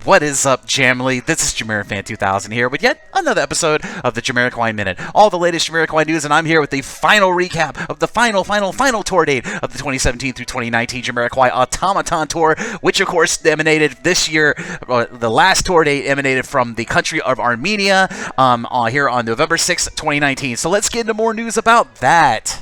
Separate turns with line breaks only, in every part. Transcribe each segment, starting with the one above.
What is up, Jamily? This is JamiroFan2000 here with yet another episode of the JamiroQuai Minute. All the latest JamiroQuai news, and I'm here with the final recap of the final tour date of the 2017 through 2019 JamiroQuai Automaton Tour, which of course emanated this year. The last tour date emanated from the country of Armenia here on November 6th, 2019. So let's get into more news about that.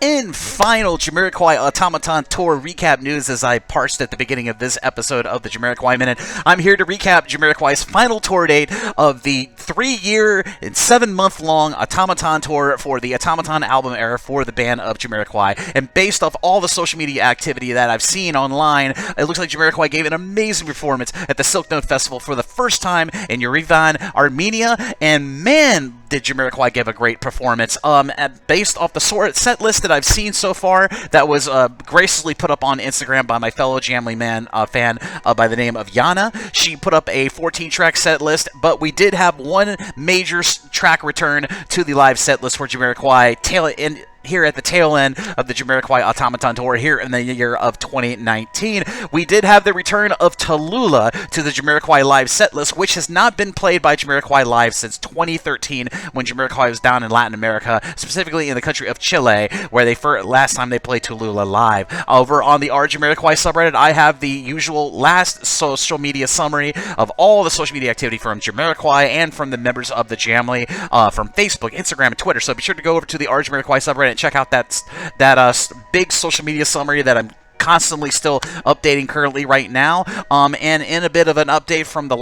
In final JamiroQuai Automaton Tour recap news, as I parsed at the beginning of this episode of the JamiroQuai Minute, I'm here to recap JamiroQuai's final tour date of the 3-year and 7-month-long Automaton Tour for the Automaton album era for the band of JamiroQuai. And based off all the social media activity that I've seen online, it looks like JamiroQuai gave an amazing performance at the Silknote Festival for the first time in Yerevan, Armenia, and man, did JamiroQuai give a great performance. Based off the set list that I've seen so far, that was graciously put up on Instagram by my fellow JamiroFan fan by the name of Yana. She put up a 14-track set list, but we did have one major track return to the live set list for JamiroQuai here at the tail end of the JamiroQuai Automaton Tour here in the year of 2019. We did have the return of Tallulah to the JamiroQuai live set list, which has not been played by JamiroQuai live since 2013 when JamiroQuai was down in Latin America, specifically in the country of Chile, where last time they played Tallulah live. Over on the JamiroQuai subreddit, I have the usual last social media summary of all the social media activity from JamiroQuai and from the members of the Jamily from Facebook, Instagram, and Twitter. So be sure to go over to the JamiroQuai subreddit and check out that big social media summary that I'm constantly still updating currently right now. And in a bit of an update from the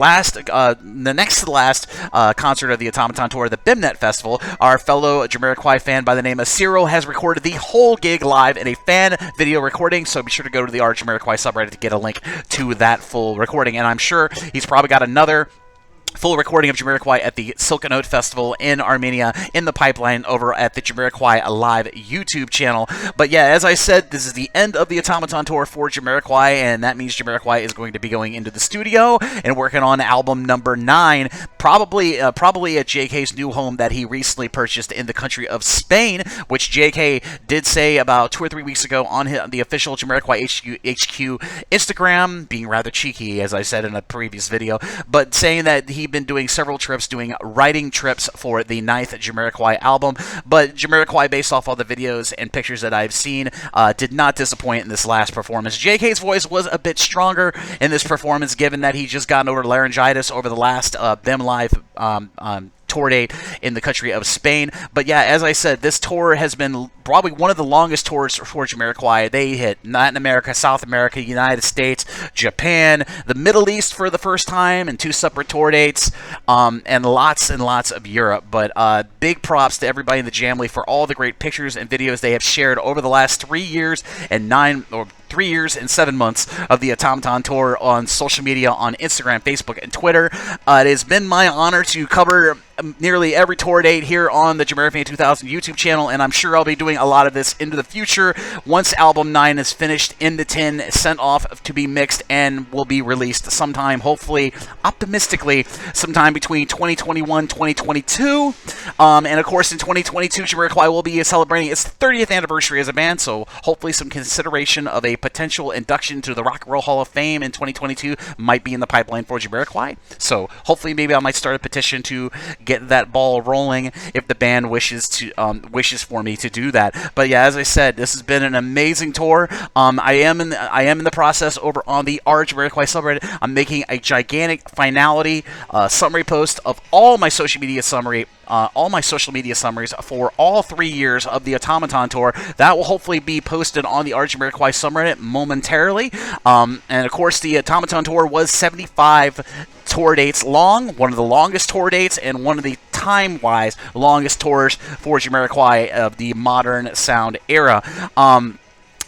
next to the last concert of the Automaton Tour, the BIMNet Festival, our fellow JamiroQuai fan by the name of Ciro has recorded the whole gig live in a fan video recording, so be sure to go to the JamiroQuai subreddit to get a link to that full recording. And I'm sure he's probably got another full recording of JamiroQuai at the Silknote Festival in Armenia in the pipeline over at the JamiroQuai Live YouTube channel. But yeah, as I said, this is the end of the Automaton Tour for JamiroQuai, and that means JamiroQuai is going to be going into the studio and working on album number 9, probably at JK's new home that he recently purchased in the country of Spain, which JK did say about 2 or 3 weeks ago on the official JamiroQuai HQ Instagram, being rather cheeky, as I said in a previous video, but saying that he'd been doing several trips, doing writing trips for the 9th JamiroQuai album. But JamiroQuai, based off all the videos and pictures that I've seen, did not disappoint in this last performance. JK's voice was a bit stronger in this performance, given that he just gotten over laryngitis over the last BIM Live tour date in the country of Spain. But yeah, as I said, this tour has been probably one of the longest tours for JamiroQuai. They hit Latin America, South America, United States, Japan, the Middle East for the first time in 2 separate tour dates, and lots of Europe. But big props to everybody in the Jamily for all the great pictures and videos they have shared over the last 3 years and 3 years and 7 months of the Automaton Tour on social media, on Instagram, Facebook, and Twitter. It has been my honor to cover nearly every tour date here on the JamiroFan2000 YouTube channel, and I'm sure I'll be doing a lot of this into the future once album 9 is finished in the tin, sent off to be mixed, and will be released sometime, hopefully, optimistically, sometime between 2021 2022. And of course, in 2022, JamiroQuai will be celebrating its 30th anniversary as a band, so hopefully some consideration of a potential induction to the Rock and Roll Hall of Fame in 2022 might be in the pipeline for JamiroQuai. So hopefully maybe I might start a petition to get that ball rolling if the band wishes for me to do that. But yeah, as I said, this has been an amazing tour. I am in the process over on the JamiroQuai subreddit. I'm making a gigantic finality summary post of all my social media summaries for all 3 years of the Automaton Tour. That will hopefully be posted on the JamiroQuai subreddit momentarily. And of course, the Automaton Tour was 75 tour dates long, one of the longest tour dates and one of the time-wise longest tours for JamiroQuai of the modern sound era.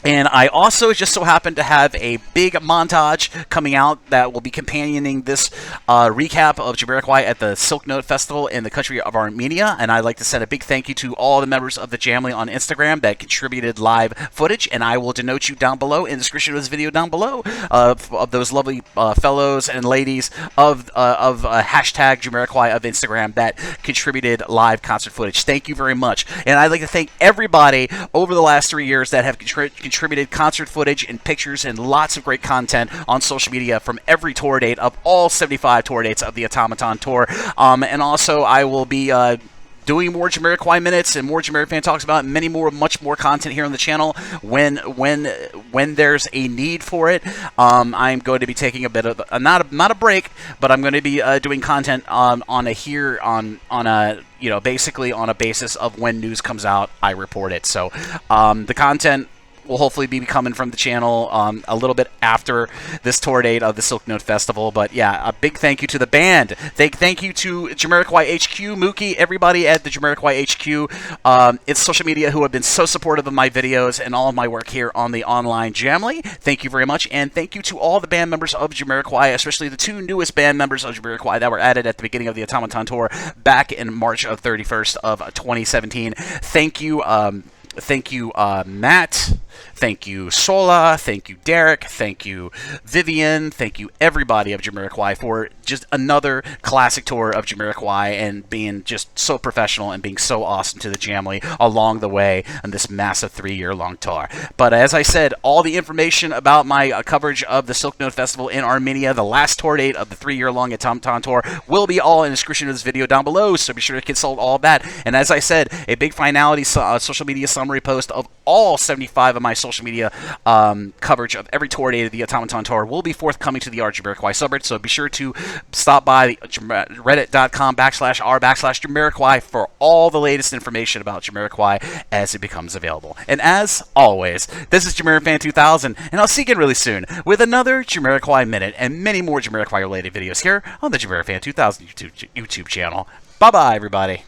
And I also just so happen to have a big montage coming out that will be companioning this recap of JamiroQuai at the Silknote Festival in the country of Armenia. And I'd like to send a big thank you to all the members of the Jamily on Instagram that contributed live footage. And I will denote you down below in the description of this video down below of those lovely fellows and ladies of hashtag JamiroQuai of Instagram that contributed live concert footage. Thank you very much. And I'd like to thank everybody over the last 3 years that have contributed concert footage and pictures and lots of great content on social media from every tour date of all 75 tour dates of the Automaton Tour. And also, I will be doing more JamiroQuai minutes and more JamiroFan talks about much more content here on the channel when there's a need for it. I'm going to be taking a bit of not a break, but I'm going to be doing content basically on a basis of when news comes out, I report it. So the content will hopefully be coming from the channel a little bit after this tour date of the Silknote Festival. But yeah, a big thank you to the band. Thank you to JamiroQuai HQ, Mookie, everybody at the JamiroQuai HQ. It's social media who have been so supportive of my videos and all of my work here on the online Jamily. Thank you very much, and thank you to all the band members of JamiroQuai, especially the 2 newest band members of JamiroQuai that were added at the beginning of the Automaton Tour back in March of 31st of 2017. Thank you, Matt. Thank you, Sola. Thank you, Derek. Thank you, Vivian. Thank you, everybody of JamiroQuai, for just another classic tour of JamiroQuai and being just so professional and being so awesome to the Jamily along the way on this massive 3-year-long tour. But as I said, all the information about my coverage of the Silknote Festival in Armenia, the last tour date of the 3-year-long Automaton Tour, will be all in the description of this video down below, so be sure to consult all of that. And as I said, a big finality social media summary post of all 75 of my social media coverage of every tour date of the Automaton Tour will be forthcoming to the JamiroQuai subreddit, so be sure to stop by reddit.com/r/JamiroQuai for all the latest information about JamiroQuai as it becomes available. And as always, this is JamiroFan2000, and I'll see you again really soon with another JamiroQuai Minute and many more JamiroQuai related videos here on the JamiroFan2000 YouTube channel. Bye-bye, everybody.